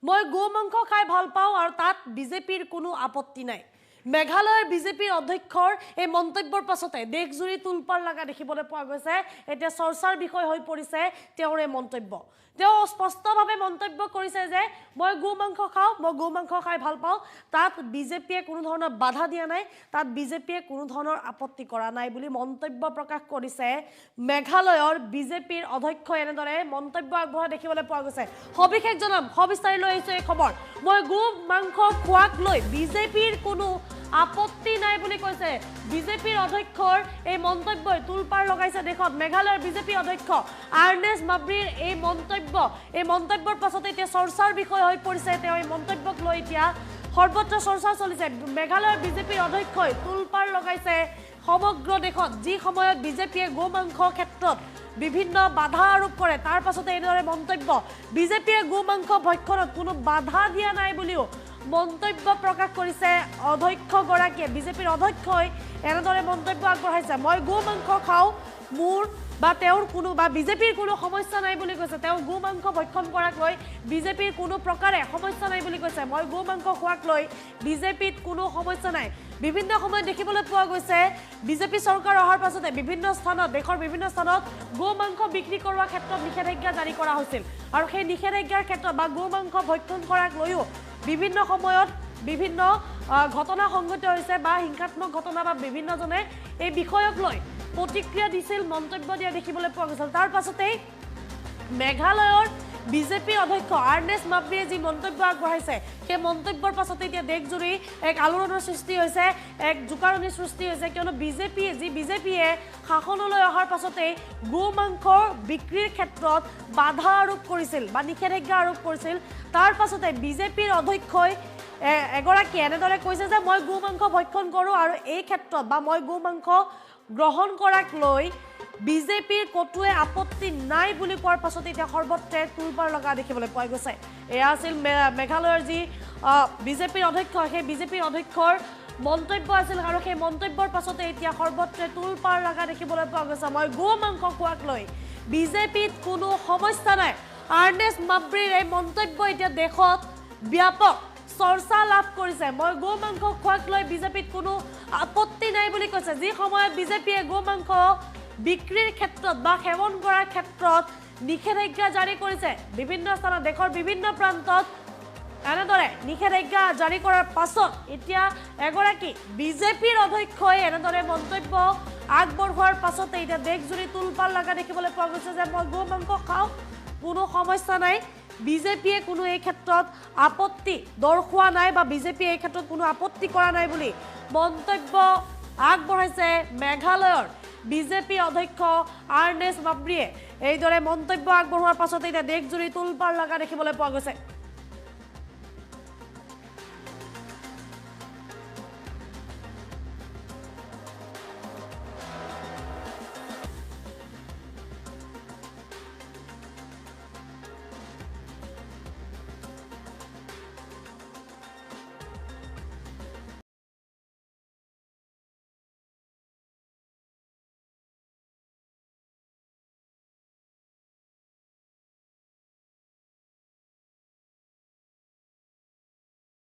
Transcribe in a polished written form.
মই গো মাংস খাই ভাল পাওঁ আৰু তাত বিজেপিৰ কোনো আপত্তি নাই মেঘালয়ৰ বিজেপিৰ অধ্যক্ষৰ এই মন্তব্যৰ পাছতে দেশজুৰি তুলপাৰ লাগা দেখিবলৈ পোৱা গৈছে এতিয়া চৰ্চাৰ বিষয় হৈ পৰিছে তেওঁৰ এই মন্তব্য তেওঁ স্পষ্টভাৱে মন্তব্য কৰিছে যে মই গো মাংস খাওঁ মই গো মাংস খাই ভাল পাওঁ তাত বিজেপিয়ে কোনো ধৰণৰ বাধা দিয়া নাই তাত বিজেপিয়ে কোনো ধৰণৰ আপত্তি কৰা নাই বুলি মন্তব্য প্ৰকাশ কৰিছে মেঘালয়ৰ বিজেপিৰ অধ্যক্ষই এনেদৰে মন্তব্য আগবঢ়া দেখিবলৈ পোৱা গৈছে সবিশেষ জনাম সবিস্তাৰি লৈ আহিছো এই খবৰ মই গো মাংস খোৱাক লৈ বিজেপিৰ কোনো আপত্তি নাই বুলি কৈছে বিজেপিৰ অধ্যক্ষৰ এই মন্তব্যই তুলপাৰ লগাইছে দেখত মেঘালয়ৰ বিজেপি অধ্যক্ষ আৰ্নেছ মাব্ৰিৰ এই মন্তব্যৰ পাছতে এতিয়া চৰ্চাৰ বিষয় হৈ পৰিছে তেওঁ এই মন্তব্যক লৈ এতিয়া সৰ্বত্ৰ চৰ্চা চলিছে মেঘালয়ৰ বিজেপিৰ অধ্যক্ষই তুলপাৰ লগাইছে সমগ্ৰ দেখত যি সময়ত বিজেপিয়ে গো মাংস ক্ষেত্ৰত বিভিন্ন বাধা আৰোপ কৰে তাৰ পাছতে এনেদৰে মন্তব্য বিজেপিয়ে গো মাংস ভক্ষণত কোনো বাধা দিয়া নাই বুলিও মন্তব্য প্ৰকাশ কৰিছে অধ্যক্ষগৰাকীয়ে বিজেপিৰ অধ্যক্ষই এনেদৰে মন্তব্য আগবঢ়াইছে মই গো মাংস খাওঁ মোৰ বা তেওঁৰ কোনো বা বিজেপিৰ কোনো সমস্যা নাই বুলি কৈছে তেওঁ গো মাংস ভক্ষণ কৰাক লৈ বিজেপিৰ কোনো প্ৰকাৰে সমস্যা নাই বুলি কৈছে মই গো মাংস খোৱাক লৈ বিজেপিত কোনো সমস্যা নাই বিভিন্ন সময়ত দেখিবলৈ পোৱা গৈছে বিজেপি চৰকাৰ অহাৰ পাছতে বিভিন্ন স্থানত দেশৰ বিভিন্ন স্থানত গো মাংস বিক্ৰী কৰাৰ ক্ষেত্ৰত নিষেধাজ্ঞা জাৰি কৰা হৈছিল আৰু সেই নিষেধাজ্ঞাৰ ক্ষেত্ৰত বা গো মাংস ভক্ষণ কৰাক লৈও বিভিন্ন সময়ত বিভিন্ন ঘটনা সংঘটিত হৈছে বা হিংসাত্মক ঘটনা বা বিভিন্নজনে এই বিষয়ক লৈ প্ৰতিক্ৰিয়া দিছিল মন্তব্য দিয়া দেখিবলৈ পোৱা গৈছিল তাৰ পাছতেই মেঘালয়ৰ বিজেপি অধ্যক্ষ আৰ্নেছ মাব্ৰিয়ে যি মন্তব্য আগবঢ়াইছে সেই মন্তব্যৰ পাছতে এতিয়া দেশজুৰি এক আলোড়নৰ সৃষ্টি হৈছে এক জোকাৰণিৰ সৃষ্টি হৈছে কিয়নো বিজেপিয়ে শাসনলৈ অহাৰ পাছতেই গো মাংসৰ বিক্ৰীৰ ক্ষেত্ৰত বাধা আৰোপ কৰিছিল বা নিষেধাজ্ঞা আৰোপ কৰিছিল তাৰ পাছতে বিজেপিৰ অধ্যক্ষই এগৰাকী এনেদৰে কৈছে যে মই গো মাংস ভক্ষণ কৰোঁ আৰু এই ক্ষেত্ৰত বা মই গো মাংস গ্ৰহণ কৰাক লৈ বিজেপিৰ কটুৱে আপত্তি নাই বুলি কোৱাৰ পাছতে এতিয়া সৰ্বত্ৰে তুলপাৰ লগা দেখিবলৈ পোৱা গৈছে এয়া আছিল মেঘালয়ৰ যি বিজেপিৰ অধ্যক্ষ সেই বিজেপিৰ অধ্যক্ষৰ মন্তব্য আছিল আৰু সেই মন্তব্যৰ পাছতে এতিয়া সৰ্বত্ৰে তুলপাৰ লগা দেখিবলৈ পোৱা গৈছে মই গো মাংস খোৱাক লৈ বিজেপিত কোনো সমস্যা নাই আৰ্নেছ মাব্ৰিৰ এই মন্তব্য এতিয়া দেশত ব্যাপক চৰ্চা লাভ কৰিছে মই গো মাংস খোৱাক লৈ বিজেপিত কোনো আপত্তি নাই বুলি কৈছে যি সময়ত বিজেপিয়ে গো মাংস বিক্ৰীৰ ক্ষেত্ৰত বা সেৱন কৰাৰ ক্ষেত্ৰত নিষেধাজ্ঞা জাৰি কৰিছে বিভিন্ন স্থানত দেশৰ বিভিন্ন প্ৰান্তত এনেদৰে নিষেধাজ্ঞা জাৰি কৰাৰ পাছত এতিয়া এগৰাকী বিজেপিৰ অধ্যক্ষই এনেদৰে মন্তব্য আগবঢ়োৱাৰ পাছতে এতিয়া দেশজুৰি তুলপাৰ লগা দেখিবলৈ পোৱা গৈছে যে মই গো মাংস খাওঁ কোনো সমস্যা নাই বিজেপিয়ে কোনো এই ক্ষেত্ৰত আপত্তি দৰ্শোৱা নাই বা বিজেপিয়ে এই ক্ষেত্ৰত কোনো আপত্তি কৰা নাই বুলি মন্তব্য আগবঢ়াইছে মেঘালয়ৰ বিজেপি অধ্যক্ষ আৰ্নেছ মাব্ৰিয়ে এইদৰে মন্তব্য আগবঢ়োৱাৰ পাছতে এতিয়া দেশজুৰি তুলপাৰ লগা দেখিবলৈ পোৱা গৈছে